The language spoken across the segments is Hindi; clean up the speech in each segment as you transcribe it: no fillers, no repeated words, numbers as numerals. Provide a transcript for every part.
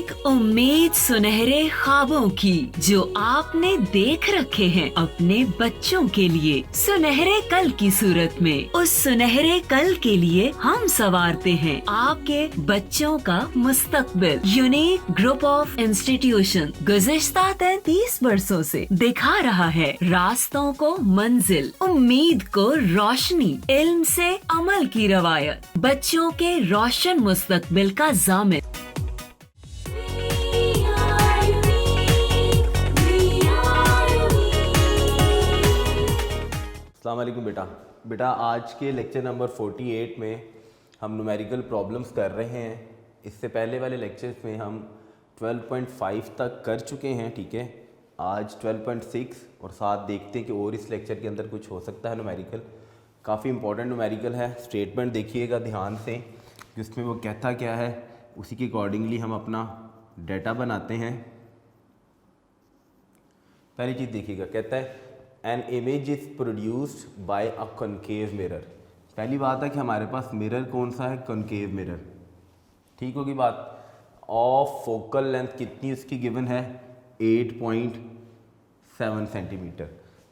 एक उम्मीद सुनहरे ख्वाबों की जो आपने देख रखे हैं अपने बच्चों के लिए, सुनहरे कल की सूरत में। उस सुनहरे कल के लिए हम संवारते हैं आपके बच्चों का मुस्तकबिल। यूनिक ग्रुप ऑफ इंस्टीट्यूशन गुज़िश्ता 33 वर्षों से दिखा रहा है रास्तों को मंजिल, उम्मीद को रोशनी, इल्म से अमल की रवायत, बच्चों के रोशन मुस्तकबिल का जामिन। अस्सलाम वालेकुम बेटा आज के लेक्चर नंबर 48 में हम न्यूमेरिकल प्रॉब्लम्स कर रहे हैं। इससे पहले वाले लेक्चर्स में हम 12.5 तक कर चुके हैं, ठीक है। आज 12.6 और साथ देखते हैं कि और इस लेक्चर के अंदर कुछ हो सकता है न्यूमेरिकल। काफ़ी इंपॉर्टेंट न्यूमेरिकल है। स्टेटमेंट देखिएगा ध्यान से कि उसमें वो कहता क्या है, उसी के अकॉर्डिंगली हम अपना डाटा बनाते हैं। पहली चीज़ देखिएगा, कहता है an image is produced by a concave mirror. पहली बात है कि हमारे पास मिरर कौन सा है, कॉनकेव मिरर, ठीक होगी बात। ऑफ फोकल लेंथ कितनी उसकी गिवन है, 8.7 सेंटीमीटर।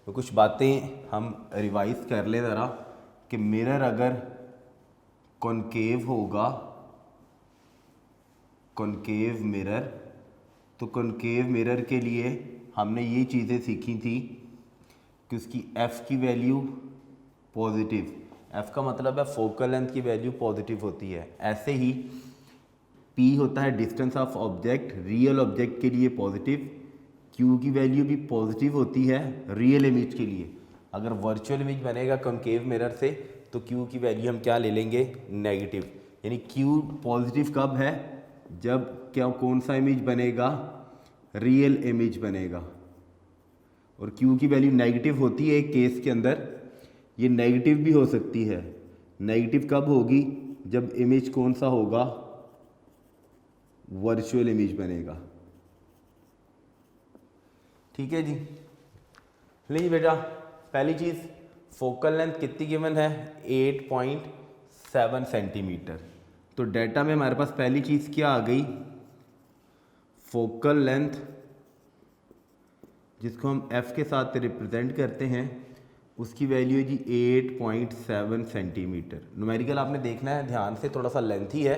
तो कुछ बातें हम रिवाइज कर ले ज़रा कि मिरर अगर कॉनकेव होगा, कॉनकेव मिरर, तो कॉनकेव मिरर के लिए हमने ये चीज़ें सीखी थी कि उसकी f की वैल्यू पॉजिटिव, f का मतलब है फोकल लेंथ की वैल्यू पॉजिटिव होती है। ऐसे ही p होता है distance of object, real object के लिए पॉजिटिव, q की वैल्यू भी पॉजिटिव होती है रियल इमेज के लिए। अगर वर्चुअल इमेज बनेगा कॉनकेव मिरर से तो q की वैल्यू हम क्या ले लेंगे, नेगेटिव। यानी q पॉजिटिव कब है, जब क्या कौन सा इमेज बनेगा, रियल इमेज बनेगा। और Q की वैल्यू नेगेटिव होती है एक केस के अंदर, ये नेगेटिव भी हो सकती है। नेगेटिव कब होगी, जब इमेज कौन सा होगा, वर्चुअल इमेज बनेगा, ठीक है जी। लीजिए बेटा, पहली चीज़ फोकल लेंथ कितनी गिवन है, 8.7 सेंटीमीटर। तो डाटा में हमारे पास पहली चीज़ क्या आ गई, फोकल लेंथ, जिसको हम f के साथ रिप्रेजेंट करते हैं, उसकी वैल्यू है जी 8.7 सेंटीमीटर। न्यूमेरिकल आपने देखना है ध्यान से, थोड़ा सा लेंथी है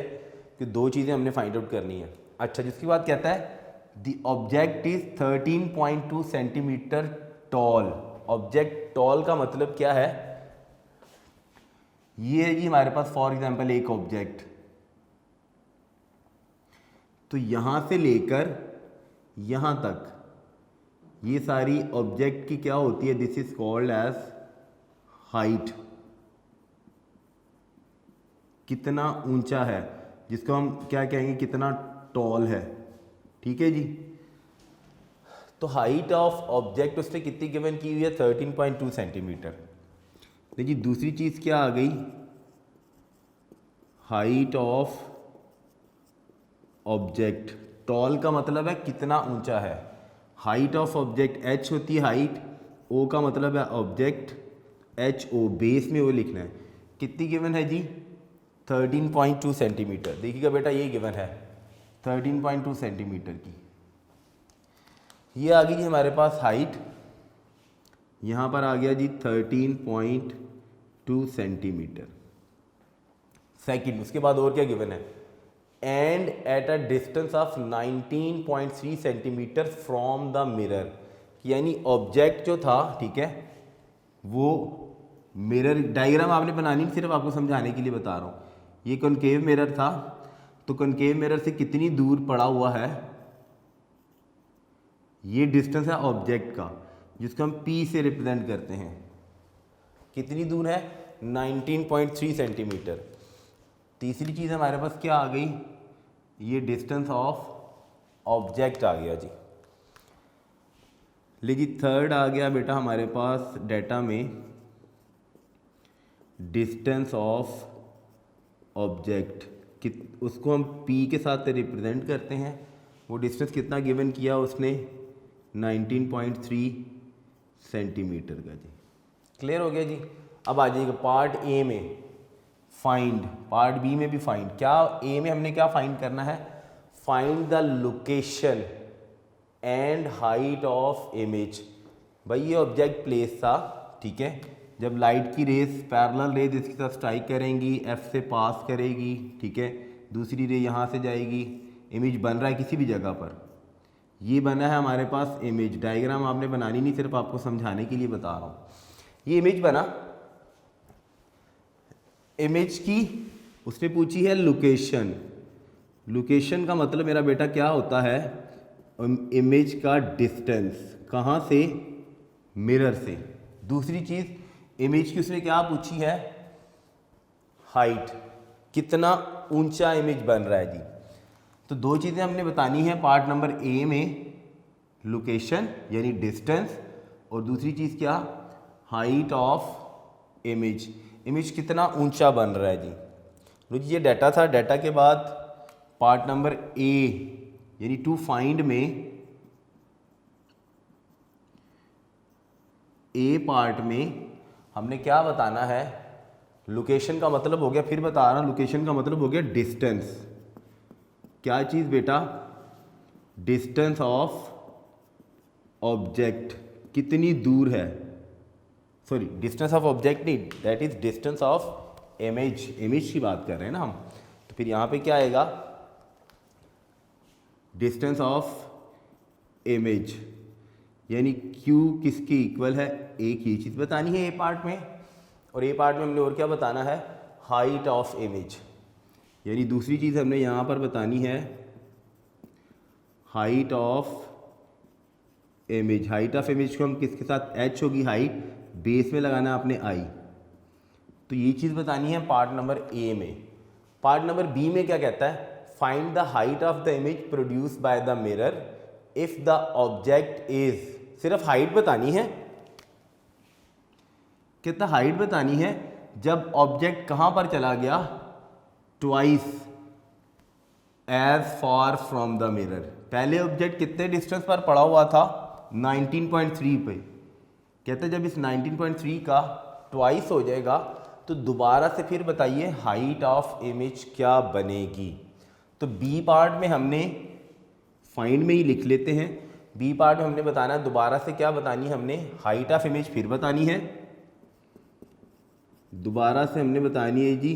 कि दो चीज़ें हमने फाइंड आउट करनी है। अच्छा, जिसके बाद कहता है the object is 13.2 centimetre tall. Object tall का मतलब क्या है, ये है जी हमारे पास फॉर एग्जांपल एक ऑब्जेक्ट, तो यहाँ से लेकर यहाँ तक ये सारी ऑब्जेक्ट की क्या होती है, this is called as height. कितना ऊंचा है, जिसको हम क्या कहेंगे, कितना टॉल है, ठीक है जी। तो हाइट ऑफ ऑब्जेक्ट उसने कितनी गिवन की हुई है, 13.2 सेंटीमीटर। देखिए दूसरी चीज़ क्या आ गई, हाइट ऑफ ऑब्जेक्ट। टॉल का मतलब है कितना ऊंचा है, हाइट ऑफ ऑब्जेक्ट h होती है हाइट, o का मतलब है ऑब्जेक्ट, h o बेस में वो लिखना है। कितनी गिवन है जी, 13.2 सेंटीमीटर। देखिएगा बेटा ये गिवन है 13.2 सेंटीमीटर की। ये आ गई जी हमारे पास हाइट, यहाँ पर आ गया जी 13.2 सेंटीमीटर। सेकंड, उसके बाद और क्या गिवन है, and at a distance of 19.3 centimetre from the mirror. यानी ऑब्जेक्ट जो था, ठीक है, वो मिरर डायग्राम आपने बनानी, सिर्फ आपको समझाने के लिए बता रहा हूँ। ये कॉनकेव मिरर था, तो कॉनकेव मिरर से कितनी दूर पड़ा हुआ है, ये डिस्टेंस है ऑब्जेक्ट का, जिसको हम P से रिप्रेजेंट करते हैं। कितनी दूर है, 19.3 सेंटीमीटर। तीसरी चीज़ हमारे पास क्या आ गई, ये डिस्टेंस ऑफ ऑब्जेक्ट आ गया जी। लेकिन थर्ड आ गया बेटा हमारे पास डाटा में डिस्टेंस ऑफ ऑब्जेक्ट, उसको हम P के साथ रिप्रेजेंट करते हैं। वो डिस्टेंस कितना गिवन किया उसने, 19.3 सेंटीमीटर का जी। क्लियर हो गया जी। अब आ जाइएगा पार्ट ए में, फाइंड। पार्ट बी में भी फाइंड। क्या ए में हमने क्या फाइंड करना है, find the location and height of image. भाई ये ऑब्जेक्ट प्लेस था, ठीक है। जब लाइट की रेस पैरेलल रेज इसके साथ स्ट्राइक करेंगी, एफ से पास करेगी, ठीक है, दूसरी रे यहाँ से जाएगी, इमेज बन रहा है किसी भी जगह पर। ये बना है हमारे पास इमेज। डायग्राम आपने बनानी नहीं, सिर्फ आपको समझाने के लिए बता रहा हूँ। ये इमेज बना, इमेज की उसने पूछी है लोकेशन। लोकेशन का मतलब मेरा बेटा क्या होता है, इमेज का डिस्टेंस, कहाँ से, मिरर से। दूसरी चीज़ इमेज की उसने क्या पूछी है, हाइट, कितना ऊंचा इमेज बन रहा है जी। तो दो चीज़ें हमने बतानी है पार्ट नंबर ए में, लोकेशन यानी डिस्टेंस, और दूसरी चीज़ क्या, हाइट ऑफ इमेज, इमेज कितना ऊंचा बन रहा है जी। रुचि ये डाटा था। डाटा के बाद पार्ट नंबर ए यानी टू फाइंड में, ए पार्ट में हमने क्या बताना है, लोकेशन का मतलब हो गया, फिर बता रहा हूँ, लोकेशन का मतलब हो गया डिस्टेंस। क्या चीज़ बेटा, डिस्टेंस ऑफ ऑब्जेक्ट, कितनी दूर है, सॉरी डिस्टेंस ऑफ ऑब्जेक्ट नहीं, that is distance of image, image की बात कर रहे हैं ना हम। तो फिर यहाँ पे क्या आएगा, डिस्टेंस ऑफ इमेज यानी Q किसके इक्वल है, एक ही चीज़ बतानी है ए पार्ट में, और ए पार्ट में हमने और क्या बताना है, हाइट ऑफ इमेज, यानी दूसरी चीज़ हमने यहाँ पर बतानी है height of image. Height of image को हम किसके साथ, h होगी हाइट, बेस में लगाना है आपने i। तो ये चीज़ बतानी है पार्ट नंबर ए में। पार्ट नंबर बी में क्या कहता है, find the height of the image produce by the mirror if the object is, सिर्फ हाइट बतानी है, कितना हाइट बतानी है जब ऑब्जेक्ट कहाँ पर चला गया, twice as far from the mirror. पहले ऑब्जेक्ट कितने डिस्टेंस पर पड़ा हुआ था, 19.3 पे। कहते हैं जब इस 19.3 का ट्वाइस हो जाएगा तो दोबारा से फिर बताइए हाइट ऑफ इमेज क्या बनेगी। तो बी पार्ट में हमने फाइंड में ही लिख लेते हैं, बी पार्ट में हमने बताना है दोबारा से क्या बतानी है, हमने हाइट ऑफ इमेज फिर बतानी है, दोबारा से हमने बतानी है जी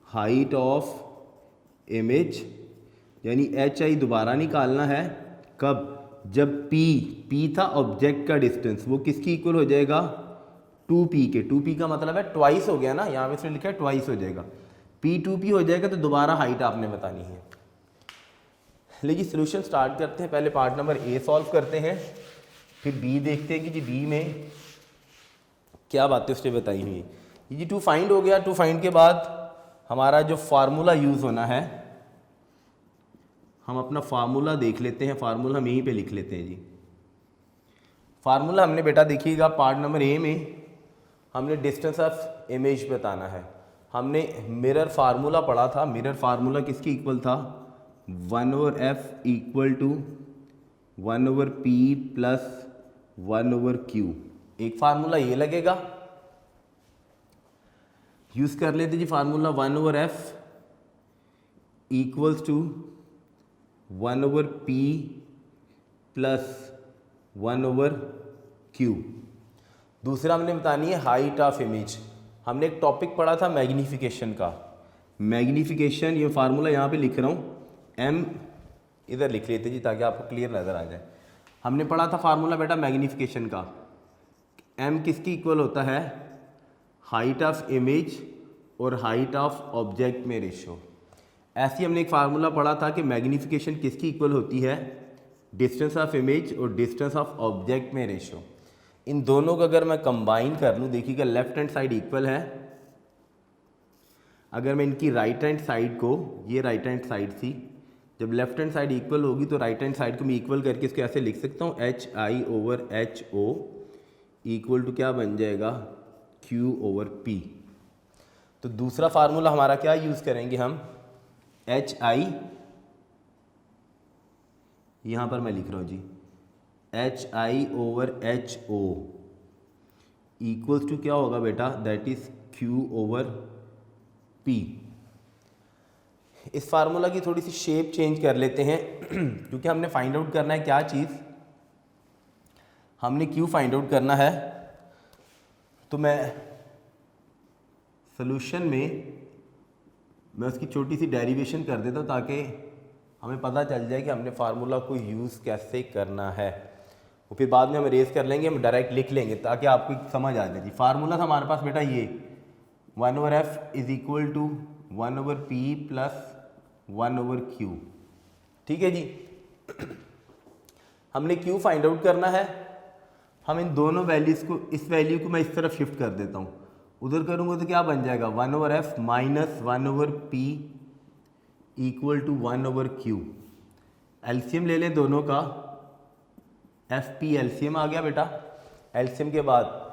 हाइट ऑफ इमेज, यानी HI दोबारा निकालना है, कब, जब P था ऑब्जेक्ट का डिस्टेंस, वो किसकी इक्वल हो जाएगा, 2P के। 2P का मतलब है ट्वाइस हो गया ना, यहाँ पे इसमें लिखा है ट्वाइस हो जाएगा, P 2P हो जाएगा, तो दोबारा हाइट आपने बतानी है। लेकिन सोल्यूशन स्टार्ट करते हैं, पहले पार्ट नंबर ए सॉल्व करते हैं, फिर बी देखते हैं कि जी बी में क्या बातें उसने बताई हुई। ये जी टू फाइंड हो गया। टू फाइंड के बाद हमारा जो फार्मूला यूज़ होना है, हम अपना फार्मूला देख लेते हैं, फार्मूला हम यहीं पे लिख लेते हैं जी। फार्मूला हमने बेटा देखिएगा पार्ट नंबर ए में हमने डिस्टेंस ऑफ इमेज बताना है। हमने मिरर फार्मूला पढ़ा था, मिरर फार्मूला किसकी इक्वल था, 1/f equal to 1/p plus 1/q। एक फार्मूला ये लगेगा, यूज़ कर लेते जी formula 1/f equals to 1/p plus 1/q। दूसरा हमने बतानी है हाइट ऑफ इमेज। हमने एक टॉपिक पढ़ा था मैग्नीफिकेशन का, मैग्नीफिकेशन, ये फार्मूला यहाँ पे लिख रहा हूँ, m इधर लिख लेते जी ताकि आपको क्लियर नज़र आ जाए। हमने पढ़ा था फार्मूला बेटा मैग्नीफिकेशन का, m किसकी इक्वल होता है, हाइट ऑफ इमेज और हाइट ऑफ ऑब्जेक्ट में रेशो। ऐसे ही हमने एक फार्मूला पढ़ा था कि मैग्नीफिकेशन किसकी इक्वल होती है, डिस्टेंस ऑफ इमेज और डिस्टेंस ऑफ ऑब्जेक्ट में रेशो। इन दोनों को अगर मैं कंबाइन कर लूँ, देखिएगा लेफ्ट हैंड साइड इक्वल है, अगर मैं इनकी राइट हैंड साइड को, ये राइट हैंड साइड थी, जब लेफ्ट हैंड साइड इक्वल होगी तो राइट हैंड साइड को मैं इक्वल करके इसको ऐसे लिख सकता हूँ, HI/HO इक्वल टू क्या बन जाएगा, Q/P। तो दूसरा फार्मूला हमारा क्या यूज़ करेंगे हम, HI, यहाँ पर मैं लिख रहा हूँ जी HI/HO इक्वल्स टू क्या होगा बेटा, दैट इज Q/P। इस फार्मूला की थोड़ी सी शेप चेंज कर लेते हैं क्योंकि हमने फाइंड आउट करना है क्या चीज़, हमने क्यू फाइंड आउट करना है। तो मैं सोल्यूशन में मैं उसकी छोटी सी डेरिवेशन कर देता हूँ ताकि हमें पता चल जाए कि हमने फार्मूला को यूज़ कैसे करना है। वो फिर बाद में हम रेज कर लेंगे, हम डायरेक्ट लिख लेंगे ताकि आपको समझ आ जाए। जी फार्मूला था हमारे पास बेटा ये 1/f is equal to 1/p plus 1/q। ठीक है जी। हमने q फाइंड आउट करना है। हम इन दोनों वैल्यूज़ को, इस वैल्यू को मैं इस तरफ शिफ्ट कर देता हूँ, उधर करूँगा तो क्या बन जाएगा 1/f minus 1/p equal to 1/q। LCM ले लें दोनों का, FP एलसीएम आ गया बेटा। एलसीएम के बाद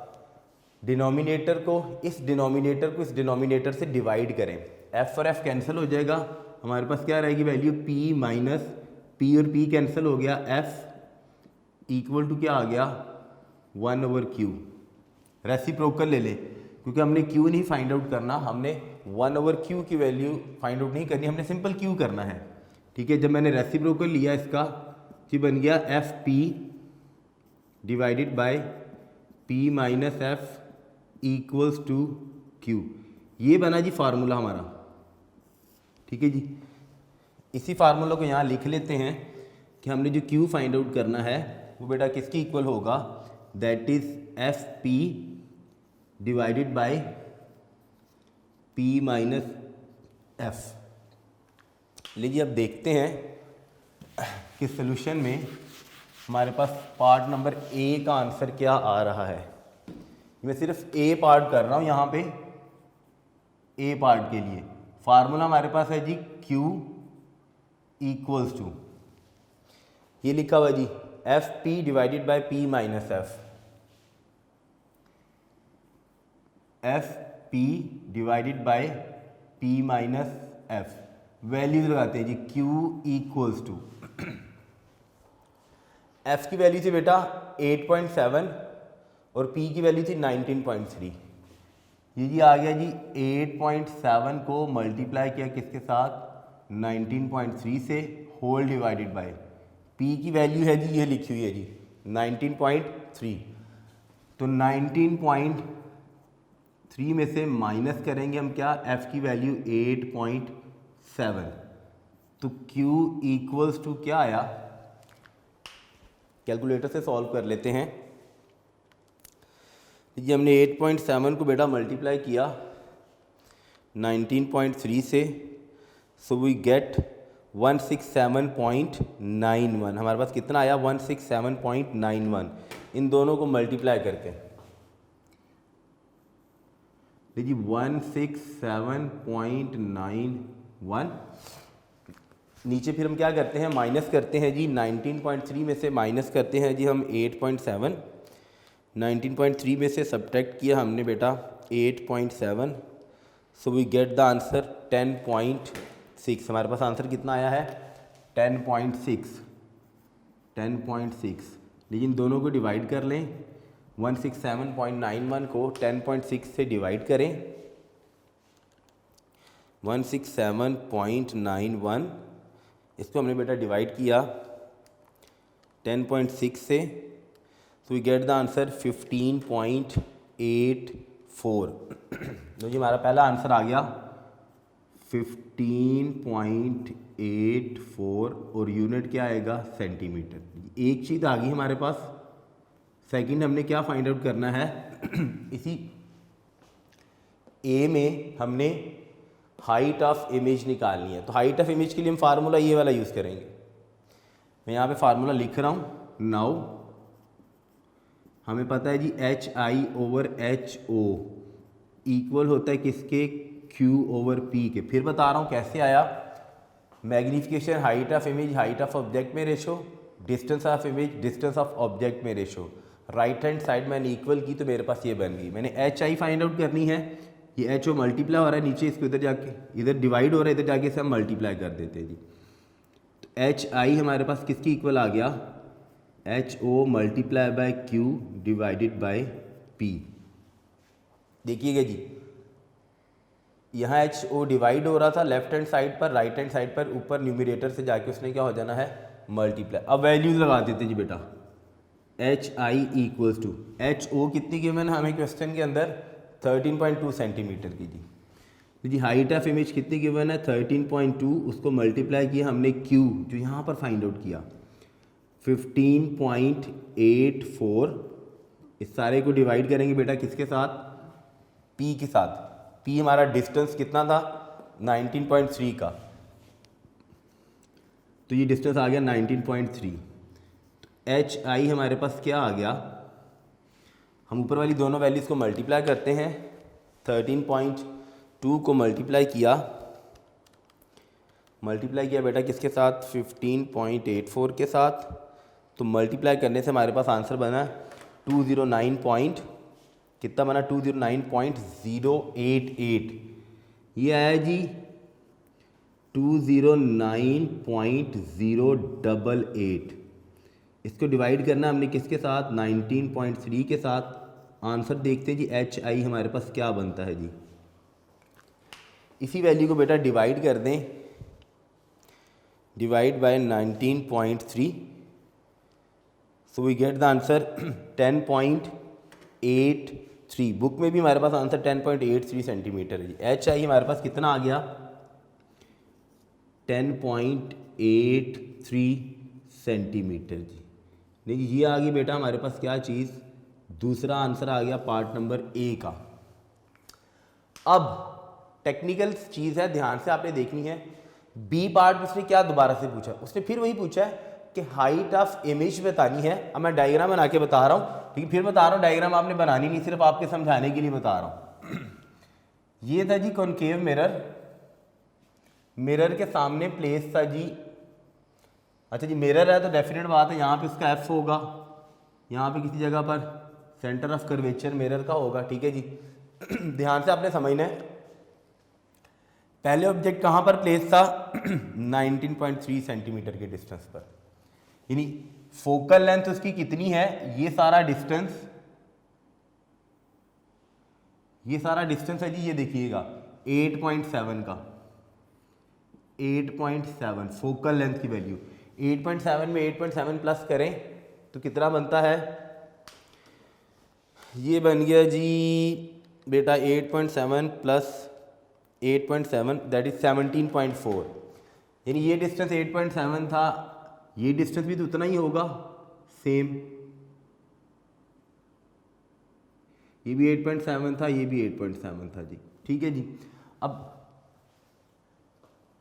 डिनोमिनेटर को इस डिनोमिनेटर से डिवाइड करें, f और f कैंसिल हो जाएगा, हमारे पास क्या रहेगी वैल्यू p माइनस p और p कैंसिल हो गया, f इक्वल टू क्या आ गया 1/q। रेसिप्रोकल ले लें क्योंकि हमने q नहीं फाइंड आउट करना, हमने 1/q की वैल्यू फाइंड आउट नहीं करनी, हमने सिंपल q करना है। ठीक है, जब मैंने रेसिप्रोकल लिया इसका जी बन गया FP divided by P minus F equals to Q। ये बना जी फार्मूला हमारा। ठीक है जी, इसी फार्मूला को यहाँ लिख लेते हैं कि हमने जो Q फाइंड आउट करना है वो बेटा किसकी इक्वल होगा, that is FP divided by P minus F। लीजिए अब देखते हैं कि सॉल्यूशन में हमारे पास पार्ट नंबर ए का आंसर क्या आ रहा है। मैं सिर्फ ए पार्ट कर रहा हूँ यहाँ पे। ए पार्ट के लिए फार्मूला हमारे पास है जी Q इक्वल्स टू, ये लिखा हुआ जी FP divided by P minus F। FP divided by P minus F, values लगाते हैं जी Q इक्वल्स टू, F की वैल्यू थी बेटा 8.7 और P की वैल्यू थी 19.3। ये जी आ गया जी 8.7 को मल्टीप्लाई किया किसके साथ 19.3 से, होल डिवाइडेड बाय P की वैल्यू है जी ये लिखी हुई है जी 19.3। तो 19.3 में से माइनस करेंगे हम क्या, F की वैल्यू 8.7। तो Q इक्वल्स टू क्या आया, कैलकुलेटर से सॉल्व कर लेते हैं। ये हमने 8.7 को बेटा मल्टीप्लाई किया 19.3 से, सो वी गेट 167.91। हमारे पास कितना आया 167.91। इन दोनों को मल्टीप्लाई करके देखिए 167.91, नीचे फिर हम क्या करते हैं माइनस करते हैं जी 19.3 में से माइनस करते हैं जी हम 8.7। 19.3 में से सब्ट्रैक्ट किया हमने बेटा 8.7, so we get the answer 10.6। हमारे पास आंसर कितना आया है 10.6। लेकिन दोनों को डिवाइड कर लें, 167.91 को 10.6 से डिवाइड करें, 167.91 इसको हमने बेटा डिवाइड किया 10.6 से, तो वी गेट द आंसर 15.84। तो जी हमारा पहला आंसर आ गया 15.84 और यूनिट क्या आएगा सेंटीमीटर। एक चीज़ आ गई हमारे पास। सेकंड हमने क्या फाइंड आउट करना है इसी ए में हमने हाइट ऑफ इमेज निकालनी है। तो हाइट ऑफ इमेज के लिए हम फार्मूला ये वाला यूज़ करेंगे। मैं यहाँ पे फार्मूला लिख रहा हूँ। नाउ हमें पता है जी HI/HO इक्वल होता है किसके, Q/P के। फिर बता रहा हूँ कैसे आया। Magnification height of image height of object में ratio, distance of image distance of object में रेशो, राइट हैंड साइड मैंने इक्वल की तो मेरे पास ये बन गई। मैंने HI फाइंड आउट करनी है, ये HO मल्टीप्लाई हो रहा है नीचे, इसको इधर जाके इधर डिवाइड हो रहा है, इधर जाके से हम मल्टीप्लाई कर देते हैं जी। तो HI हमारे पास किसकी इक्वल आ गया, HO multiply by Q divided by P। देखिएगा जी यहाँ एच ओ डिवाइड हो रहा था लेफ्ट हैंड साइड पर, राइट हैंड साइड पर ऊपर न्यूमिनेटर से जाके उसने क्या हो जाना है मल्टीप्लाई। अब वैल्यूज लगा देते जी बेटा, H I equals to H O कितनी गिवन है हमें क्वेश्चन के अंदर 13.2 सेंटीमीटर की जी। तो जी हाइट ऑफ इमेज कितनी गिवन है 13.2, उसको मल्टीप्लाई किया हमने क्यू जो यहाँ पर फाइंड आउट किया 15.84, इस सारे को डिवाइड करेंगे बेटा किसके साथ पी के साथ। पी हमारा डिस्टेंस कितना था 19.3 का, तो ये डिस्टेंस आ गया 19.3। एच आई हमारे पास क्या आ गया, हम ऊपर वाली दोनों वैल्यूज़ को मल्टीप्लाई करते हैं। 13.2 को मल्टीप्लाई किया बेटा किसके साथ 15.84 के साथ, तो मल्टीप्लाई करने से हमारे पास आंसर बना 209.088। ये आया जी 209.088। इसको डिवाइड करना हमने किसके साथ 19.3 के साथ। आंसर देखते हैं जी एच आई हमारे पास क्या बनता है जी। इसी वैल्यू को बेटा डिवाइड कर दें, divide by 19.3, so we get the answer 10.83। Book में भी हमारे पास आंसर 10.83 सेंटीमीटर है जी। एच आई हमारे पास कितना आ गया 10.83 सेंटीमीटर जी। देखिए ये आ गई बेटा हमारे पास क्या चीज़, दूसरा आंसर आ गया पार्ट नंबर ए का। अब टेक्निकल चीज़ है, ध्यान से आपने देखनी है। बी पार्ट उसने क्या दोबारा से पूछा, उसने फिर वही पूछा है कि हाइट ऑफ इमेज बतानी है। अब मैं डायग्राम बना के बता रहा हूँ, लेकिन फिर बता रहा हूँ डायग्राम आपने बनानी नहीं, सिर्फ आपके समझाने के लिए बता रहा हूँ। ये था जी कॉनकेव मिरर, मिरर के सामने प्लेस था जी। अच्छा जी मिरर है तो डेफिनेट बात है यहाँ पे उसका एफ होगा, यहाँ पे किसी जगह पर सेंटर ऑफ कर्वेचर मिरर का होगा, ठीक है जी। ध्यान से आपने समझना है। पहले ऑब्जेक्ट कहाँ पर प्लेस था 19.3 सेंटीमीटर के डिस्टेंस पर, यानी फोकल लेंथ उसकी कितनी है, ये सारा डिस्टेंस है जी। ये देखिएगा 8.7 का, 8.7 फोकल लेंथ की वैल्यू। 8.7 में 8.7 प्लस करें तो कितना बनता है, ये बन गया जी बेटा 8.7 प्लस 8.7 दैट इज 17.4। यानी ये डिस्टेंस 8.7 था, ये डिस्टेंस भी तो उतना ही होगा सेम। ये भी 8.7 था, ये भी 8.7 था जी, ठीक है जी। अब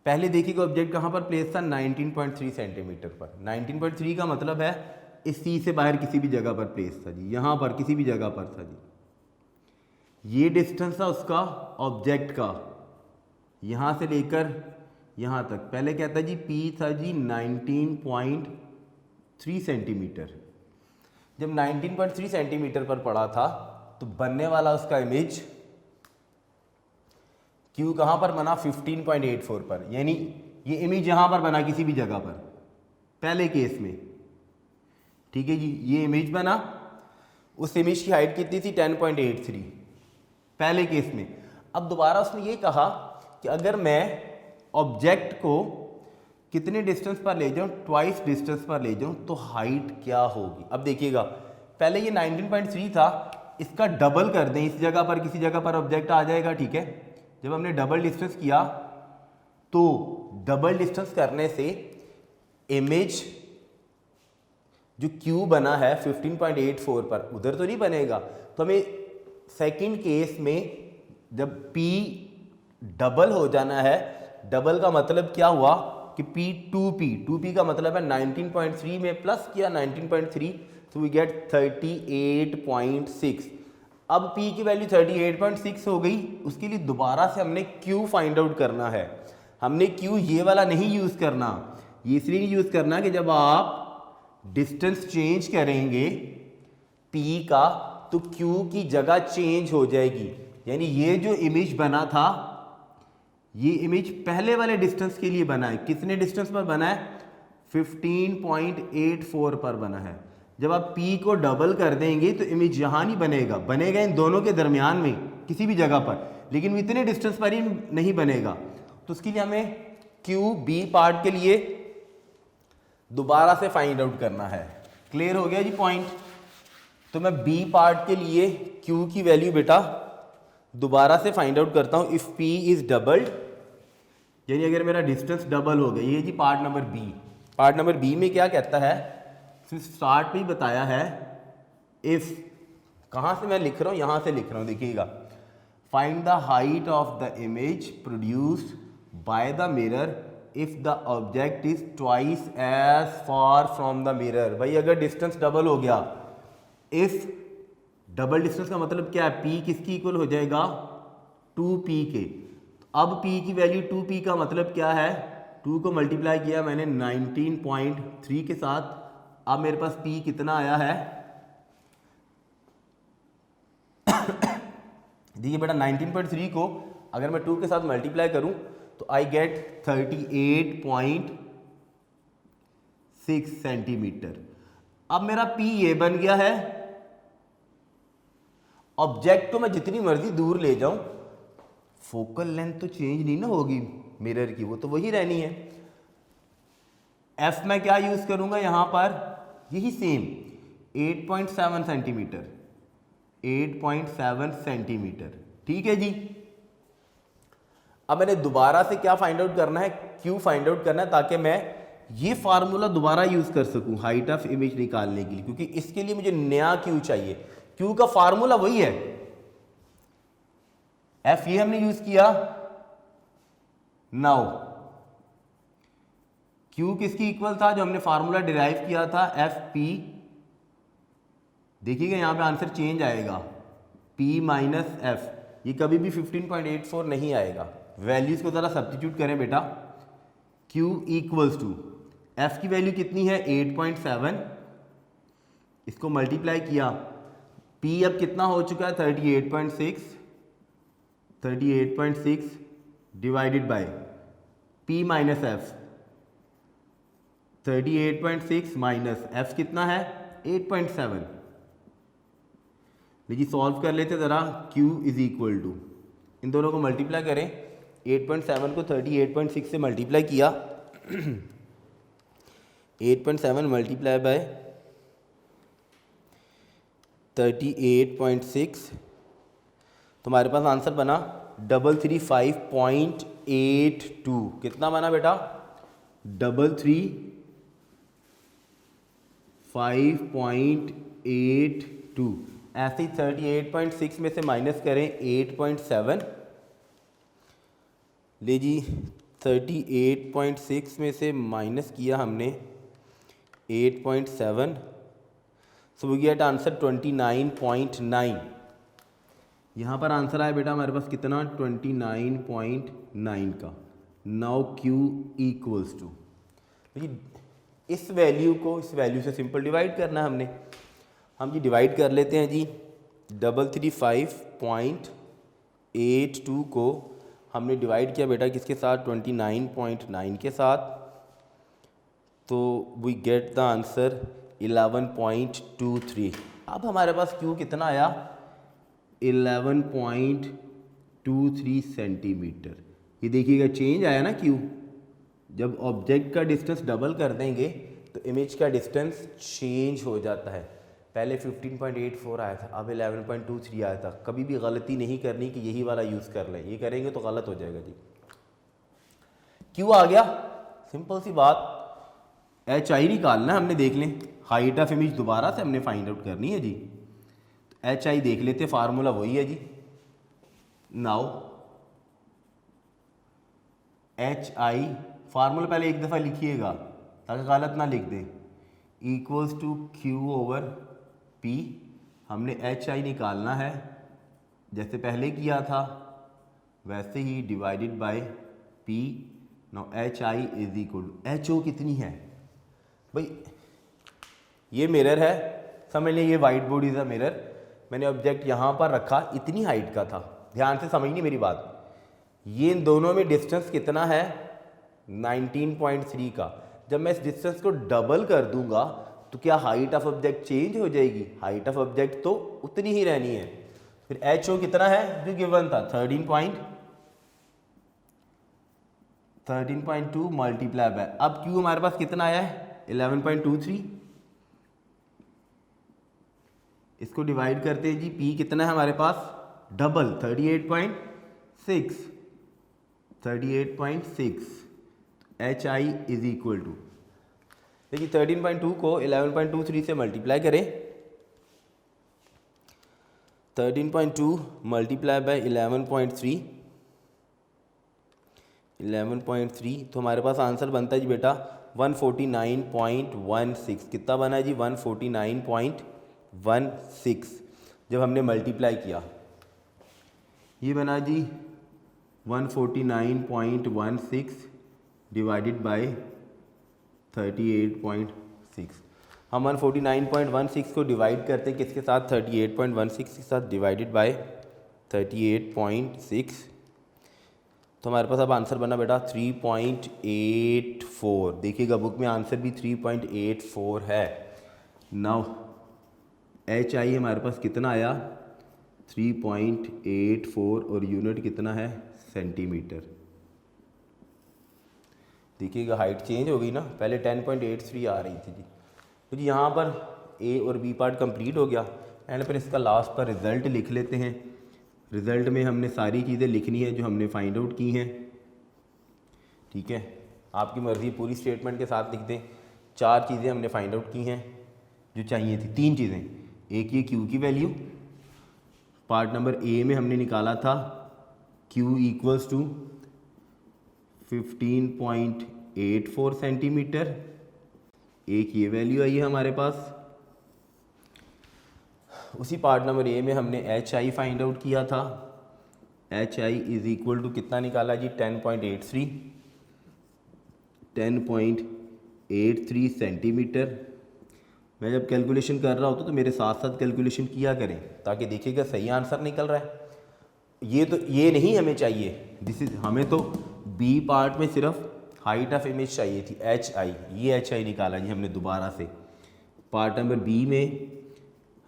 पहले देखिएगा ऑब्जेक्ट कहाँ पर प्लेस था 19.3 सेंटीमीटर पर। 19.3 का मतलब है इस सी से बाहर किसी भी जगह पर प्लेस था जी, यहाँ पर किसी भी जगह पर था जी। ये डिस्टेंस था उसका ऑब्जेक्ट का, यहाँ से लेकर यहाँ तक। पहले कहता जी P था जी 19.3 सेंटीमीटर। जब 19.3 सेंटीमीटर पर पड़ा था तो बनने वाला उसका इमेज Q कहाँ पर बना 15.84 पर, यानी ये इमेज यहाँ पर बना किसी भी जगह पर पहले केस में, ठीक है जी। ये इमेज बना, उस इमेज की हाइट कितनी थी 10.83 पहले केस में। अब दोबारा उसने ये कहा कि अगर मैं ऑब्जेक्ट को कितने डिस्टेंस पर ले जाऊं, ट्वाइस डिस्टेंस पर ले जाऊं तो हाइट क्या होगी। अब देखिएगा पहले ये 19.3 था, इसका डबल कर दें, इस जगह पर किसी जगह पर ऑब्जेक्ट आ जाएगा, ठीक है। जब हमने डबल डिस्टेंस किया तो डबल डिस्टेंस करने से इमेज जो Q बना है 15.84 पर उधर तो नहीं बनेगा। तो हमें सेकंड केस में जब P डबल हो जाना है, डबल का मतलब क्या हुआ कि P 2P का मतलब है 19.3 में प्लस किया 19.3, तो वी गेट 38.6। अब P की वैल्यू 38.6 हो गई, उसके लिए दोबारा से हमने Q फाइंड आउट करना है। हमने Q ये वाला नहीं यूज़ करना, ये इसलिए नहीं यूज़ करना कि जब आप डिस्टेंस चेंज करेंगे P का तो Q की जगह चेंज हो जाएगी। यानी ये जो इमेज बना था, ये इमेज पहले वाले डिस्टेंस के लिए बना है। कितने डिस्टेंस पर बना है 15.84 पर बना है। जब आप P को डबल कर देंगे तो इमेज यहाँ नहीं बनेगा, बनेगा इन दोनों के दरमियान में किसी भी जगह पर। लेकिन इतने डिस्टेंस पर ही नहीं बनेगा। तो उसके लिए हमें क्यू बी पार्ट के लिए दोबारा से फाइंड आउट करना है। क्लियर हो गया जी पॉइंट। तो मैं बी पार्ट के लिए क्यू की वैल्यू बेटा दोबारा से फाइंड आउट करता हूं। इफ पी इज डबल्ड, यानी अगर मेरा डिस्टेंस डबल हो गया, ये जी part number B. Part number B में क्या कहता है, स्टार्ट पे ही बताया है, इफ, कहां से मैं लिख रहा हूं, यहां से लिख रहा हूं, देखिएगा, find the height of the image produced by the mirror if the object is twice as far from the mirror. भाई अगर डिस्टेंस डबल हो गया, इफ डबल डिस्टेंस का मतलब क्या है, P किसकी इक्वल हो जाएगा, 2P के। अब P की वैल्यू 2P का मतलब क्या है, 2 को मल्टीप्लाई किया मैंने 19.3 के साथ। अब मेरे पास P कितना आया है, देखिए बेटा 19.3 को अगर मैं 2 के साथ मल्टीप्लाई करूं तो आई गेट 38.6 सेंटीमीटर। अब मेरा P ये बन गया है। ऑब्जेक्ट को मैं जितनी मर्जी दूर ले जाऊं, फोकल लेंथ तो चेंज नहीं ना होगी मिरर की, वो तो वही रहनी है। F में क्या यूज करूंगा यहां पर, यही सेम 8.7 सेंटीमीटर, 8.7 सेंटीमीटर। ठीक है जी। अब मैंने दोबारा से क्या फाइंड आउट करना है, क्यू फाइंड आउट करना है, ताकि मैं ये फार्मूला दोबारा यूज कर सकूं हाइट ऑफ इमेज निकालने के लिए, क्योंकि इसके लिए मुझे नया क्यू चाहिए। क्यू का फार्मूला वही है, एफ ये हमने यूज किया। नाउ क्यू किसकी इक्वल था, जो हमने फार्मूला डिराइव किया था, एफ पी। देखिएगा यहां पे आंसर चेंज आएगा, P माइनस एफ, ये कभी भी 15.84 नहीं आएगा। वैल्यूज को जरा सब्स्टिट्यूट करें बेटा। Q इक्वल्स टू एफ की वैल्यू कितनी है 8.7, इसको मल्टीप्लाई किया, P अब कितना हो चुका है 38.6 divided by P minus F, 38.6 minus F कितना है 8.7। लीजिए सॉल्व कर लेते ज़रा। Q इज इक्वल टू, इन दोनों को मल्टीप्लाई करें, 8.7 को 38.6 से मल्टीप्लाई किया, 8.7 मल्टीप्लाई बाय 38.6, तुम्हारे पास आंसर बना 335.82। कितना बना बेटा, 335.82। ऐसे ही 38.6 में से माइनस करें 8.7, ले जी 38.6 में से माइनस किया हमने 8.7, सो वी गेट आंसर 29.9। यहाँ पर आंसर आया बेटा हमारे पास कितना, 29.9 का। नाउ Q इक्वल्स टू, इस वैल्यू को इस वैल्यू से सिंपल डिवाइड करना है हमने। हम जी डिवाइड कर लेते हैं जी, 335.82 को हमने डिवाइड किया बेटा किसके साथ, 29.9 के साथ, तो वी गेट द आंसर 11.23। अब हमारे पास Q कितना आया, 11.23 सेंटीमीटर। ये देखिएगा चेंज आया ना Q, जब ऑब्जेक्ट का डिस्टेंस डबल कर देंगे तो इमेज का डिस्टेंस चेंज हो जाता है। पहले 15.84 आया था, अब 11.23 आया था। कभी भी गलती नहीं करनी कि यही वाला यूज़ कर लें, ये करेंगे तो गलत हो जाएगा जी। क्यों आ गया, सिंपल सी बात, एच आई निकालना हमने, देख लें हाइट ऑफ इमेज दोबारा से हमने फाइंड आउट करनी है जी। तो एच आई देख लेते, फार्मूला वही है जी। नाउ एच आई फार्मूला पहले एक दफ़ा लिखिएगा ताकि गलत ना लिख दें, equals to Q over P. हमने एच आई निकालना है, जैसे पहले किया था वैसे ही, divided by P. Now H I is equal to, H O कितनी है भाई, ये मिरर है, समझ लें ये white board is a mirror. मैंने ऑब्जेक्ट यहाँ पर रखा, इतनी हाइट का था, ध्यान से समझनी मेरी बात। ये इन दोनों में डिस्टेंस कितना है 19.3 का। जब मैं इस डिस्टेंस को डबल कर दूंगा तो क्या हाइट ऑफ ऑब्जेक्ट चेंज हो जाएगी, हाइट ऑफ ऑब्जेक्ट तो उतनी ही रहनी है। फिर एच ओ कितना है जो गिवन था 13.2 मल्टीप्लाई बाय, अब क्यू हमारे पास कितना आया है 11.23, इसको डिवाइड करते हैं जी, पी कितना है हमारे पास double 38.6 H I is equal to, देखिए 13.2 को 11.23 से मल्टीप्लाई करें, 13.2 मल्टीप्लाई बाय 11.3 तो हमारे पास आंसर बनता है जी बेटा 149.16, कितना बना है जी 149.16, जब हमने मल्टीप्लाई किया ये बना जी 149.16 डिवाइडेड बाय 38.6। हम 149.16 को डिवाइड करते हैं किसके साथ 38.16 के साथ, डिवाइडेड बाय 38.6, तो हमारे पास अब आंसर बना बेटा 3.84। देखिएगा बुक में आंसर भी 3.84 है। नाउ एच आई हमारे पास कितना आया 3.84 और यूनिट कितना है सेंटीमीटर। देखिएगा हाइट चेंज हो गई ना, पहले 10.83 आ रही थी जी। तो जी यहाँ पर ए और बी पार्ट कंप्लीट हो गया एंड फिर इसका लास्ट पर रिज़ल्ट लिख लेते हैं। रिज़ल्ट में हमने सारी चीज़ें लिखनी है जो हमने फाइंड आउट की हैं, ठीक है। आपकी मर्ज़ी पूरी स्टेटमेंट के साथ लिख दें। 4 चीज़ें हमने फाइंड आउट की हैं जो चाहिए थी, 3 चीज़ें। एक ये क्यू की वैल्यू, पार्ट नंबर ए में हमने निकाला था क्यू इक्वल्स टू 15.84 सेंटीमीटर, एक ये वैल्यू आई है हमारे पास। उसी पार्ट नंबर ए में हमने एच आई फाइंड आउट किया था, H I is equal to कितना निकाला जी 10.83 सेंटीमीटर। मैं जब कैलकुलेशन कर रहा होता तो मेरे साथ साथ कैलकुलेशन किया करें ताकि देखिएगा सही आंसर निकल रहा है। ये नहीं हमें चाहिए, हमें तो बी पार्ट में सिर्फ हाइट ऑफ इमेज चाहिए थी एच आई, ये एच आई निकाला जी हमने दोबारा से। पार्ट नंबर बी में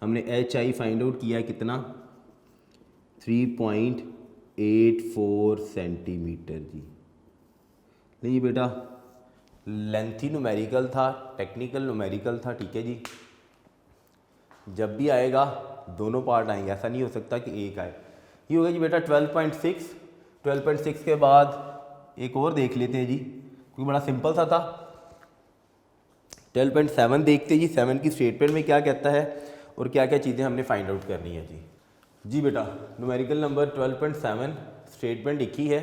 हमने एच आई फाइंड आउट किया कितना 3.84 सेंटीमीटर जी। नहीं बेटा लेंथी न्यूमेरिकल था, टेक्निकल न्यूमेरिकल था, ठीक है जी। जब भी आएगा दोनों पार्ट आएंगे, ऐसा नहीं हो सकता कि एक आए। ये हो गया जी बेटा 12.6 के बाद एक और देख लेते हैं जी क्योंकि बड़ा सिंपल सा था। 12.7 देखते हैं जी, 7 की स्टेटमेंट में क्या कहता है और क्या क्या चीज़ें हमने फाइंड आउट करनी है जी बेटा न्यूमेरिकल नंबर 12.7 स्टेटमेंट लिखी है।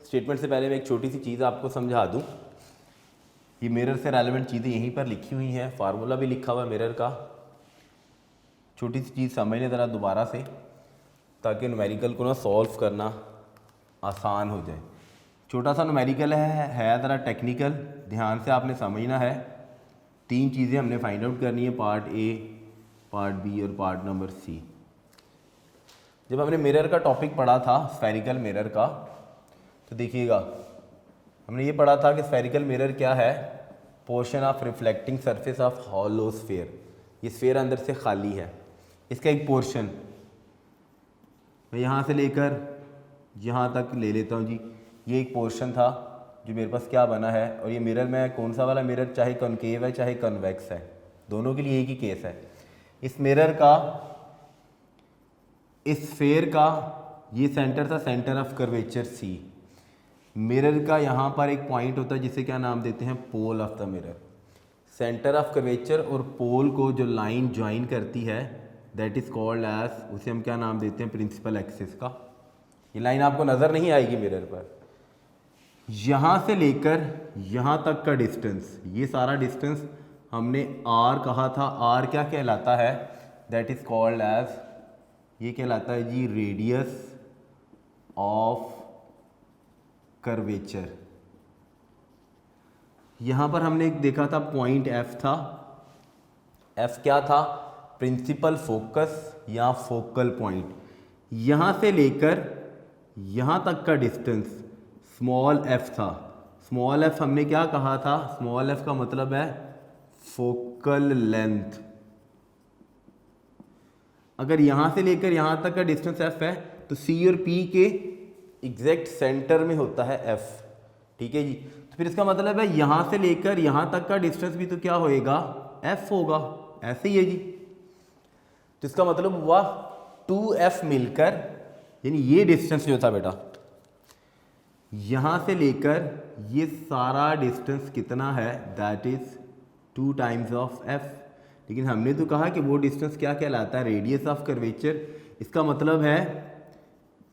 स्टेटमेंट से पहले मैं एक छोटी सी चीज़ आपको समझा दूं। ये मिरर से रेलेवेंट चीज़ें यहीं पर लिखी हुई हैं, फार्मूला भी लिखा हुआ मिरर का। छोटी सी चीज़ समझ लें ज़रा दोबारा से ताकि न्यूमेरिकल को ना सॉल्व करना आसान हो जाए। छोटा सा न्यूमेरिकल है ज़रा टेक्निकल, ध्यान से आपने समझना है। 3 चीज़ें हमने फाइंड आउट करनी है, पार्ट ए, पार्ट बी और पार्ट नंबर सी। जब हमने मिरर का टॉपिक पढ़ा था स्फेरिकल मिरर का, तो देखिएगा हमने ये पढ़ा था कि स्फेरिकल मिरर क्या है, portion of reflecting surface of hollow sphere. ये स्फीयर अंदर से खाली है, इसका एक पोर्शन मैं यहाँ से लेकर यहाँ तक ले लेता हूँ जी। ये एक पोर्शन था जो मेरे पास क्या बना है, और ये मिरर में कौन सा वाला मिरर, चाहे कॉनकेव है चाहे कन्वेक्स है, दोनों के लिए एक ही केस है। इस मिरर का, इस स्फीयर का ये सेंटर था, centre of curvature C. Mirror का यहाँ पर एक पॉइंट होता है जिसे क्या नाम देते हैं, pole of the mirror. Centre of curvature और पोल को जो लाइन ज्वाइन करती है दैट इज़ कॉल्ड एज, उसे हम क्या नाम देते हैं, प्रिंसिपल एक्सिस का। ये लाइन आपको नज़र नहीं आएगी मिरर पर। यहाँ से लेकर यहाँ तक का डिस्टेंस, ये सारा डिस्टेंस हमने आर कहा था। आर क्या कहलाता है, दैट इज़ कॉल्ड एज, ये कहलाता है जी रेडियस ऑफ कर्वेचर। यहाँ पर हमने एक देखा था पॉइंट एफ था। एफ क्या था, प्रिंसिपल फोकस या फोकल पॉइंट। यहाँ से लेकर यहाँ तक का डिस्टेंस स्मॉल एफ था। स्मॉल एफ हमने क्या कहा था, स्मॉल एफ का मतलब है फोकल लेंथ। अगर यहाँ से लेकर यहाँ तक का डिस्टेंस एफ है तो सी और पी के एग्जैक्ट सेंटर में होता है एफ, ठीक है जी। तो फिर इसका मतलब है यहाँ से लेकर यहाँ तक का डिस्टेंस भी तो क्या होएगा, एफ होगा, ऐसे ही है जी। तो इसका मतलब हुआ 2f मिलकर, यानी ये डिस्टेंस जो था बेटा यहाँ से लेकर ये सारा डिस्टेंस कितना है, that is 2 times of f। लेकिन हमने तो कहा कि वो डिस्टेंस क्या कहलाता है, रेडियस ऑफ कर्वेचर। इसका मतलब है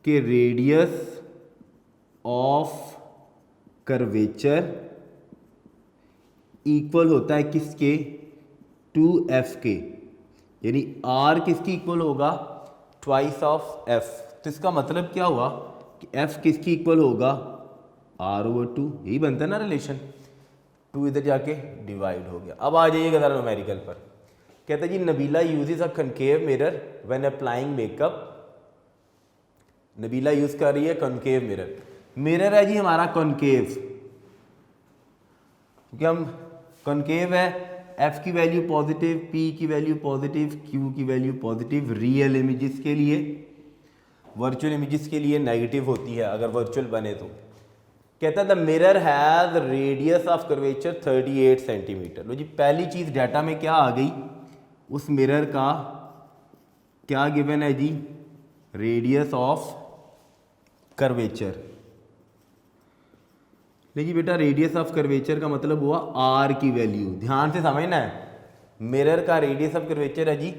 कि रेडियस ऑफ कर्वेचर इक्वल होता है किसके, 2f के, यानी r किसकी इक्वल होगा, ट्वाइस ऑफ f। तो इसका मतलब क्या हुआ कि f किसकी इक्वल होगा, r/2, यही बनता है ना रिलेशन। 2 इधर जाके डिवाइड हो गया। अब आ जाइएगा जरा न्यूमेरिकल पर। कहता है जी Nabila uses a concave mirror when applying makeup. Nabila use कर रही है कनकेव मिरर। मिरर है जी हमारा कॉनकेव, क्योंकि हम कॉनकेव है, f की वैल्यू पॉजिटिव, p की वैल्यू पॉजिटिव, q की वैल्यू पॉजिटिव रियल इमेजेस के लिए। वर्चुअल इमेजेस के लिए नेगेटिव होती है अगर वर्चुअल बने तो। कहता है the mirror has radius of curvature 38 centimetre. लो जी पहली चीज़ डाटा में क्या आ गई, उस मिरर का क्या गिवन है जी, रेडियस ऑफ कर्वेचर। देखिए बेटा रेडियस ऑफ कर्वेचर का मतलब हुआ r की वैल्यू, ध्यान से समझना है। मिरर का रेडियस ऑफ कर्वेचर है जी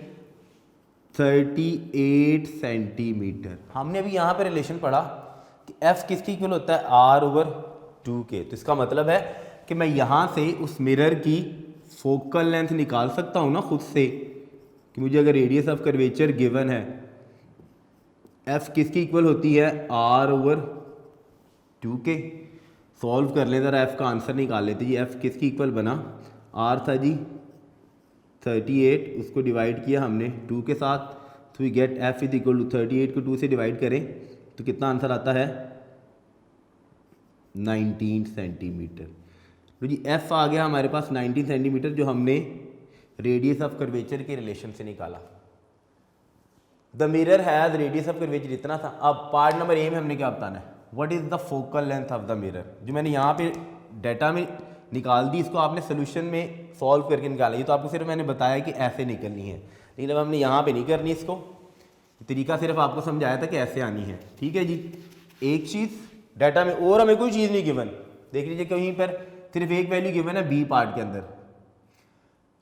38 सेंटीमीटर। हमने अभी यहाँ पे रिलेशन पढ़ा कि f किसकी इक्वल होता है, r/2 के। तो इसका मतलब है कि मैं यहाँ से उस मिरर की फोकल लेंथ निकाल सकता हूँ ना खुद से, कि मुझे अगर रेडियस ऑफ कर्वेचर गिवन है, f किसकी इक्वल होती है, r/2 के। सॉल्व कर ले ज़रा, f का आंसर निकाल लेते जी। f किसकी इक्वल बना, r था जी 38, उसको डिवाइड किया हमने 2 के साथ, तो we get f is equal to 38 को 2 से डिवाइड करें तो कितना आंसर आता है, 19 सेंटीमीटर। तो जी f आ गया हमारे पास 19 सेंटीमीटर, जो हमने रेडियस ऑफ कर्वेचर के रिलेशन से निकाला। The mirror has radius of curvature इतना था। अब पार्ट नंबर ए में हमने क्या बताना है, what is the focal length of the mirror. जो मैंने यहाँ पे डाटा में निकाल दी, इसको आपने सोल्यूशन में सॉल्व करके निकाला। ये तो आपको सिर्फ मैंने बताया कि ऐसे निकलनी है, लेकिन अब हमने यहाँ पे नहीं करनी इसको, तरीका सिर्फ आपको समझाया था कि ऐसे आनी है, ठीक है जी। एक चीज़ डाटा में और हमें कोई चीज़ नहीं गिवन, देख लीजिए कहीं पर सिर्फ एक वैल्यू गिवन है बी पार्ट के अंदर,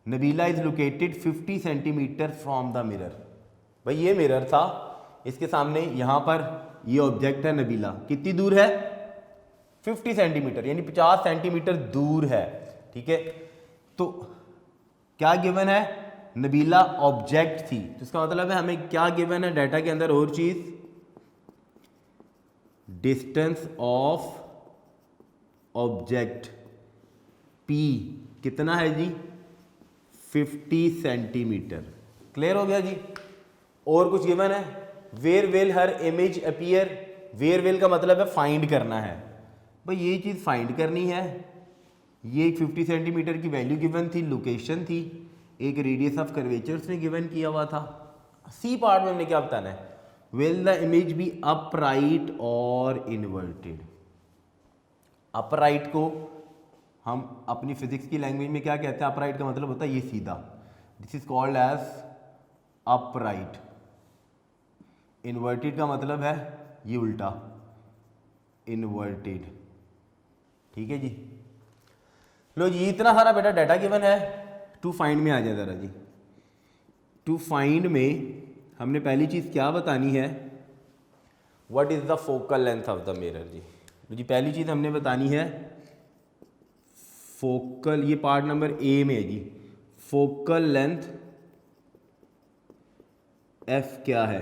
Nabila is located 50 centimetre from the mirror. भाई ये मिरर था, इसके सामने यहाँ पर ये ऑब्जेक्ट है नबीला, कितनी दूर है, 50 सेंटीमीटर, यानी 50 सेंटीमीटर दूर है, ठीक है। तो क्या गिवन है, नबीला ऑब्जेक्ट थी, तो इसका मतलब है हमें क्या गिवन है डाटा के अंदर, और चीज, डिस्टेंस ऑफ ऑब्जेक्ट P कितना है जी, 50 सेंटीमीटर। क्लियर हो गया जी। और कुछ गिवन है, where will her image appear. Where will का मतलब है फाइंड करना है। भाई ये चीज़ फाइंड करनी है, ये एक 50 सेंटीमीटर की वैल्यू गिवन थी, लोकेशन थी, एक रेडियस ऑफ कर्वेचर्स ने गिवन किया हुआ था। सी पार्ट में हमने क्या बताना है, will the image B upright और इन्वर्टेड। अपराइट को हम अपनी फिजिक्स की लैंग्वेज में क्या कहते हैं, अपराइट का मतलब होता है ये सीधा, this is called as upright. Inverted का मतलब है ये उल्टा, इन्वर्टेड, ठीक है जी। लो जी इतना सारा बेटा डाटा गिवन है। टू फाइंड में आ जाए ज़रा जी। टू फाइंड में हमने पहली चीज़ क्या बतानी है, what is the focal length of the mirror जी। तो जी पहली चीज़ हमने बतानी है फोकल, ये पार्ट नंबर ए में है जी, फोकल लेंथ एफ क्या है।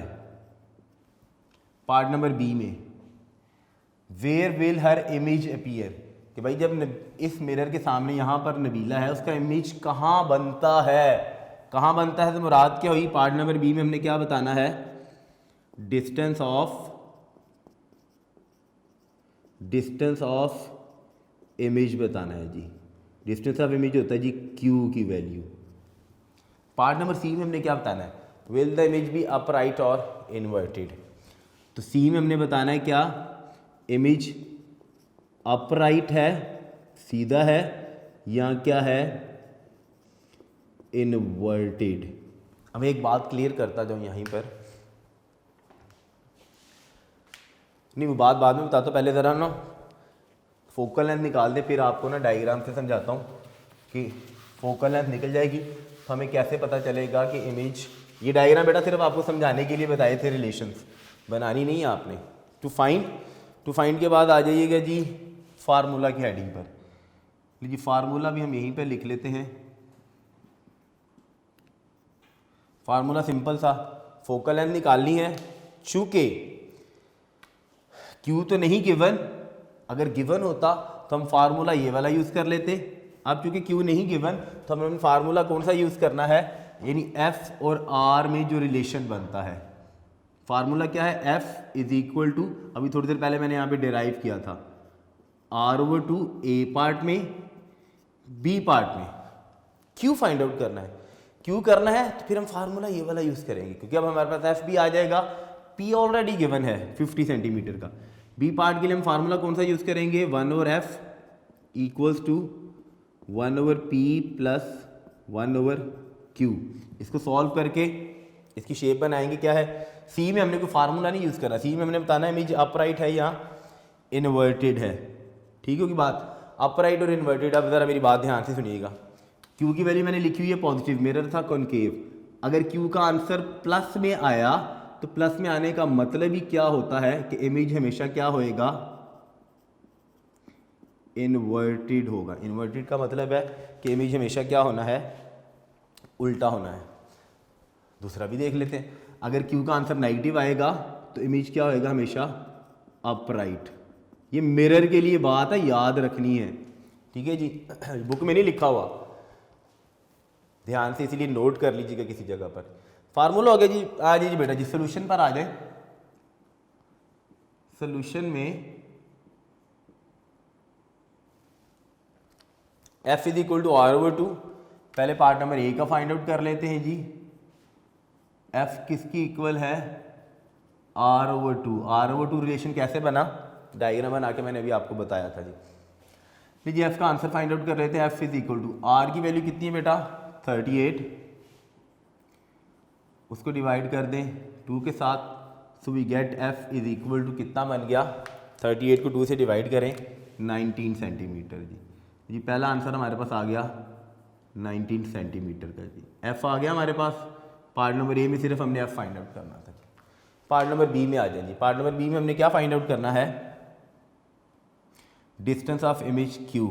पार्ट नंबर बी में where will her image appear, कि भाई जब इस मिरर के सामने यहाँ पर नबीला है, उसका इमेज कहाँ बनता है, कहाँ बनता है, तो मुराद क्या हुई। पार्ट नंबर बी में हमने क्या बताना है, डिस्टेंस ऑफ इमेज बताना है जी। डिस्टेंस ऑफ इमेज होता है जी क्यू की वैल्यू। पार्ट नंबर सी में हमने क्या बताना है, will the image B upright और इन्वर्टेड। तो सी में हमने बताना है क्या, इमेज अपराइट है, सीधा है, या क्या है, इन्वर्टेड। अब एक बात क्लियर करता जाऊँ यहीं पर, नहीं वो बात बाद में बताता हूँ, पहले ज़रा ना फोकल लेंथ निकाल दे, फिर आपको ना डायग्राम से समझाता हूँ कि फोकल लेंथ निकल जाएगी तो हमें कैसे पता चलेगा कि इमेज, ये डायग्राम बेटा सिर्फ आपको समझाने के लिए बताए थे, रिलेशंस बनानी नहीं है आपने। टू फाइंड के बाद आ जाइएगा जी फार्मूला की हेडिंग पर। लीजिए फार्मूला भी हम यहीं पर लिख लेते हैं। फार्मूला सिंपल सा, फोकल लेंथ निकालनी है, चूंकि क्यू तो नहीं गिवन, अगर गिवन होता तो हम फार्मूला ये वाला यूज़ कर लेते। अब चूंकि क्यू नहीं गिवन तो हमें फार्मूला कौन सा यूज़ करना है, यानी एफ और आर में जो रिलेशन बनता है, फार्मूला क्या है, एफ इज इक्वल टू, अभी थोड़ी देर पहले मैंने यहाँ पे डिराइव किया था, r over two A part में बी पार्ट में। क्यू फाइंड आउट करना है, क्यू करना है तो फिर हम फार्मूला ये वाला यूज़ करेंगे, क्योंकि अब हमारे पास एफ भी आ जाएगा, पी ऑलरेडी गिवन है 50 सेंटीमीटर का। बी पार्ट के लिए हम फार्मूला कौन सा यूज़ करेंगे, 1 over f equals to 1 over p plus 1 over q. इसको सॉल्व करके इसकी शेप बनाएंगे, क्या है, सी में हमने कोई फार्मूला नहीं यूज़ करना, सी में हमने बताना है इमेज अपराइट है या इन्वर्टेड है। ठीक होगी बात, अपराइट और इन्वर्टेड। अब ज़रा मेरी बात ध्यान से सुनिएगा, क्यू की वैल्यू मैंने लिखी हुई है पॉजिटिव, मिरर था कॉनकेव। अगर क्यू का आंसर प्लस में आया तो प्लस में आने का मतलब ही क्या होता है कि इमेज हमेशा क्या होएगा, इन्वर्टेड होगा। इन्वर्टेड का मतलब है कि इमेज हमेशा क्या होना है, उल्टा होना है। दूसरा भी देख लेते हैं, अगर क्यू का आंसर नेगेटिव आएगा तो इमेज क्या होएगा, हमेशा अपराइट। ये मिरर के लिए बात है, याद रखनी है, ठीक है जी। बुक में नहीं लिखा हुआ, ध्यान से इसीलिए नोट कर लीजिएगा किसी जगह पर। फार्मूला हो गया जी, आ जाइए बेटा जी सोल्यूशन पर आ जाए। सोल्यूशन में f is equal to r over two, पहले पार्ट नंबर ए का फाइंड आउट कर लेते हैं जी। f किसकी इक्वल है, r over two. R over two relation कैसे बना, डायग्राम बना के मैंने अभी आपको बताया था जी। लीजिए f का आंसर फाइंड आउट कर लेते हैं। f is equal to, r की वैल्यू कितनी है बेटा 38, उसको डिवाइड कर दें 2 के साथ, so we get f is equal to कितना बन गया, 38 को 2 से डिवाइड करें 19 सेंटीमीटर जी। जी पहला आंसर हमारे पास आ गया 19 सेंटीमीटर का जी। f आ गया हमारे पास। पार्ट नंबर ए में सिर्फ हमने f फाइंड आउट करना था। पार्ट नंबर बी में आ जाए जी। पार्ट नंबर बी में हमने क्या फाइंड आउट करना है, डिस्टेंस ऑफ इमेज q।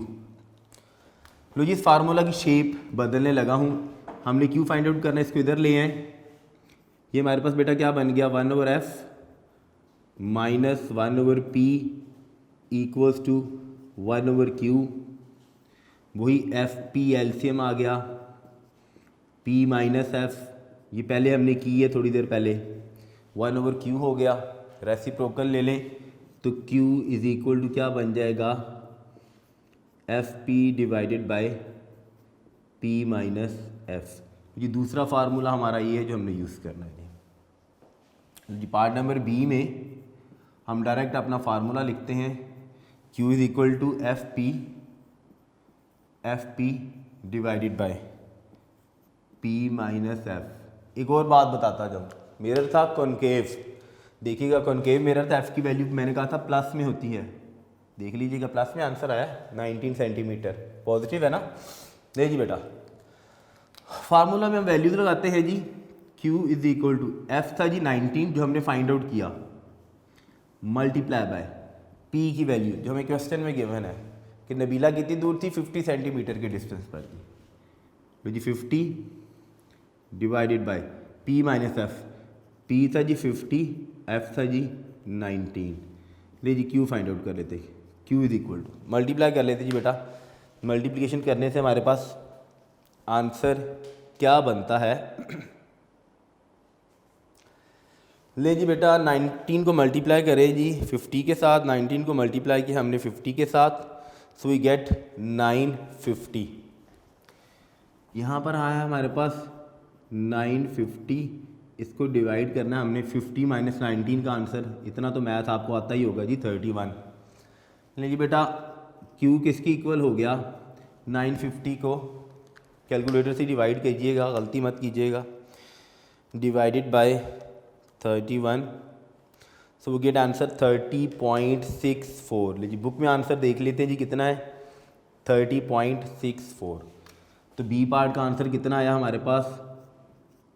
लो जी इस फार्मूला की शेप बदलने लगा हूँ, हमने q फाइंड आउट करना है, इसको इधर ले आए। ये हमारे पास बेटा क्या बन गया, 1 over f minus 1 over p equals to 1 over q। वही एफ पी एलसीएम आ गया, p माइनस एफ, ये पहले हमने की है थोड़ी देर पहले, 1 ओवर q हो गया। रेसिप्रोकल ले लें तो q इज इक्वल टू क्या बन जाएगा, F p divided by p minus F. ये दूसरा फार्मूला हमारा ये है जो हमने यूज़ करना है जी। पार्ट नंबर बी में हम डायरेक्ट अपना फार्मूला लिखते हैं, q is equal to f p divided by p minus f. एक और बात बताता जाऊँ, मिरर था कॉनकेव, देखिएगा कॉनकेव मिरर था, f की वैल्यू मैंने कहा था प्लस में होती है, देख लीजिएगा प्लस में आंसर आया 19 सेंटीमीटर, पॉजिटिव है ना। ले जी बेटा फार्मूला में हम वैल्यूज लगाते हैं जी। q is equal to, f था जी 19 जो हमने फाइंड आउट किया, मल्टीप्लाई बाय p की वैल्यू जो हमें क्वेश्चन में गिवन है कि नबीला कितनी दूर थी, 50 सेंटीमीटर के डिस्टेंस पर जी। तो जी 50 divided by p minus F, p था जी 50, f था जी 19। ले जी q फाइंड आउट कर लेते, q is equal to, multiply कर लेते जी बेटा। मल्टीप्लिकेशन करने से हमारे पास आंसर क्या बनता है, ले जी बेटा 19 को मल्टीप्लाई करें जी 50 के साथ, 19 को मल्टीप्लाई किया हमने 50 के साथ, सो वी गेट 950। यहाँ पर आया हमारे पास 950 इसको डिवाइड करना हमने 50 माइनस 19 का आंसर, इतना तो मैथ आपको आता ही होगा जी 31। लीजिए बेटा Q किसकी इक्वल हो गया, 950 को कैलकुलेटर से डिवाइड कीजिएगा, गलती मत कीजिएगा, डिवाइडेड बाय 31, सो वो गेट आंसर 30.64। लीजिए बुक में आंसर देख लेते हैं जी कितना है, 30.64। तो बी पार्ट का आंसर कितना आया हमारे पास,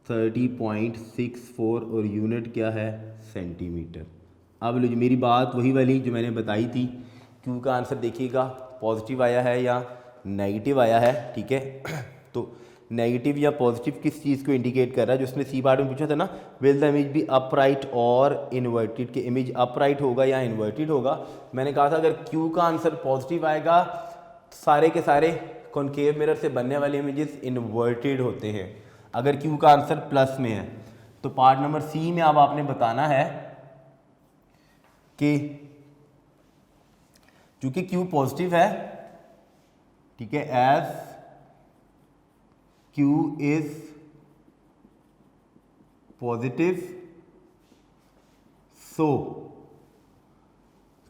30.64 और यूनिट क्या है, सेंटीमीटर। अब लीजिए मेरी बात वही वाली जो मैंने बताई थी, क्यू का आंसर देखिएगा पॉजिटिव आया है या नेगेटिव आया है, ठीक है। तो नेगेटिव या पॉजिटिव किस चीज़ को इंडिकेट कर रहा है, जो उसने सी पार्ट में पूछा था ना, will the image B upright और इन्वर्टेड, के इमेज अपराइट होगा या इन्वर्टेड होगा। मैंने कहा था अगर क्यू का आंसर पॉजिटिव आएगा, सारे के सारे कॉनकेव मिरर से बनने वाले इमेजेस इन्वर्टेड होते हैं। अगर क्यू का आंसर प्लस में है तो पार्ट नंबर सी में अब आपने बताना है कि चूंकि क्यू पॉजिटिव है, ठीक है, एज क्यू इज पॉजिटिव, सो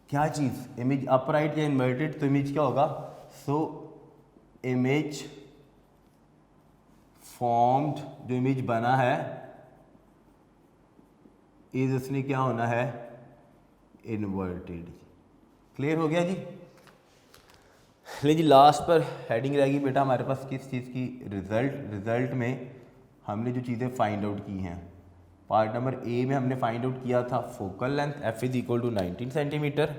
क्या चीज, इमेज अपराइट या इन्वर्टेड, तो इमेज क्या होगा, सो इमेज फॉर्म्ड, जो इमेज बना है इज उसने क्या होना है, इन्वर्टेड। क्लियर हो गया जी। लीजिए लास्ट पर हेडिंग रहेगी बेटा हमारे पास किस चीज़ की, रिजल्ट में हमने जो चीज़ें फाइंड आउट की हैं, पार्ट नंबर ए में हमने फाइंड आउट किया था focal length f is equal to 19 centimetre,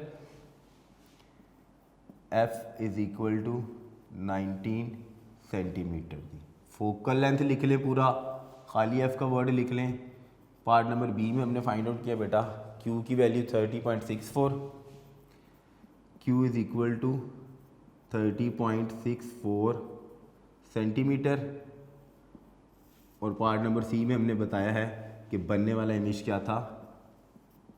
f is equal to 19 centimetre जी। फोकल लेंथ लिख लें पूरा, खाली एफ का वर्ड लिख लें। पार्ट नंबर बी में हमने फाइंड आउट किया बेटा क्यू की value 30.64, q is equal to 30.64 centimetre. और पार्ट नंबर सी में हमने बताया है कि बनने वाला इमेज क्या था,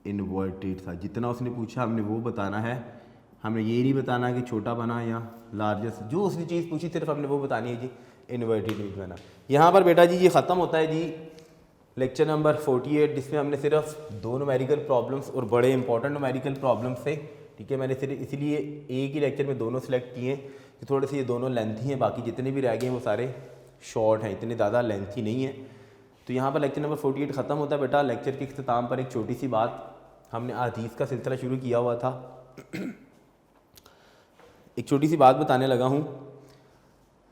इन्वर्टेड था। जितना उसने पूछा हमने वो बताना है, हमने ये नहीं बताना कि छोटा बना या लार्जेस्ट, जो उसने चीज़ पूछी सिर्फ हमने वो बतानी है जी, इन्वर्टेड इमेज बना। यहाँ पर बेटा जी ये ख़त्म होता है जी लेक्चर नंबर 48, जिसमें हमने सिर्फ 2 न्यूमेरिकल प्रॉब्लम्स और बड़े इंपॉर्टेंट न्यूमेरिकल प्रॉब्लम्स थे, ठीक है। मैंने सिर्फ इसीलिए एक ही लेक्चर में दोनों सेलेक्ट किए कि थोड़े से ये दोनों लेंथी हैं, बाकी जितने भी रह गए हैं वो सारे शॉर्ट हैं, इतने ज़्यादा लेंथी नहीं है। तो यहाँ पर लेक्चर नंबर 48 ख़त्म होता है बेटा। लेक्चर के इख्तिताम पर एक छोटी सी बात, हमने हदीस का सिलसिला शुरू किया हुआ था, एक छोटी सी बात बताने लगा हूँ,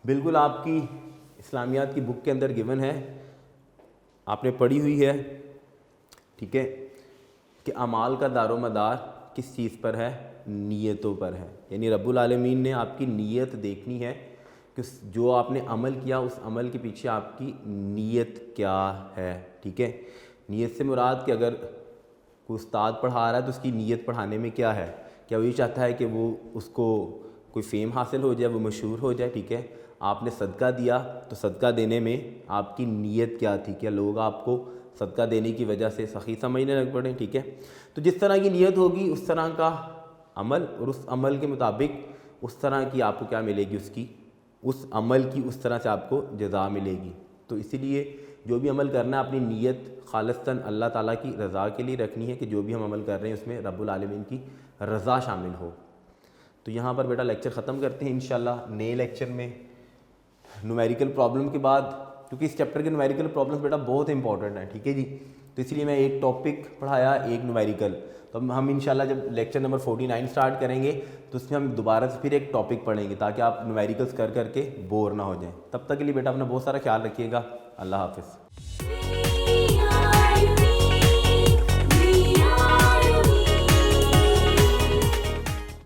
बिल्कुल आपकी इस्लामियात की बुक के अंदर गिवन है, आपने पढ़ी हुई है, ठीक है, कि अमाल का दारोमदार किस चीज़ पर है, नीयतों पर है। यानी रब्बुल आलमीन ने आपकी नीयत देखनी है कि जो आपने अमल किया उस अमल के पीछे आपकी नीयत क्या है, ठीक है। नीयत से मुराद कि अगर कोई उस्ताद पढ़ा रहा है तो उसकी नीयत पढ़ाने में क्या है, क्या वो ये चाहता है कि वो उसको कोई फेम हासिल हो जाए, वो मशहूर हो जाए, ठीक है। आपने सदका दिया तो सदका देने में आपकी नीयत क्या थी, क्या लोग आपको सदका देने की वजह से सही समझने लग पड़े, ठीक है। तो जिस तरह की नीयत होगी उस तरह का अमल, और उस अमल के मुताबिक उस तरह की आपको क्या मिलेगी, उसकी उस अमल की उस तरह से आपको जज़ा मिलेगी। तो इसीलिए जो भी अमल करना है अपनी नीयत खालिस्तन अल्लाह ताला की रज़ा के लिए रखनी है, कि जो भी हम अमल कर रहे हैं उसमें रब्बुल आलमीन की रज़ा शामिल हो। तो यहाँ पर बेटा लेक्चर ख़त्म करते हैं इंशाल्लाह। नए लेक्चर में न्यूमेरिकल प्रॉब्लम के बाद, क्योंकि इस चैप्टर के न्यूमेरिकल प्रॉब्लम्स बेटा बहुत इंपॉर्टेंट है, ठीक है जी, तो इसलिए मैं एक टॉपिक पढ़ाया, एक न्यूमेरिकल। तो हम इंशाल्लाह जब लेक्चर नंबर 49 स्टार्ट करेंगे तो उसमें हम दोबारा से फिर एक टॉपिक पढ़ेंगे, ताकि आप न्यूमेरिकल्स कर करके बोर ना हो जाएं। तब तक के लिए बेटा अपना बहुत सारा ख्याल रखिएगा। अल्लाह हाफिज़।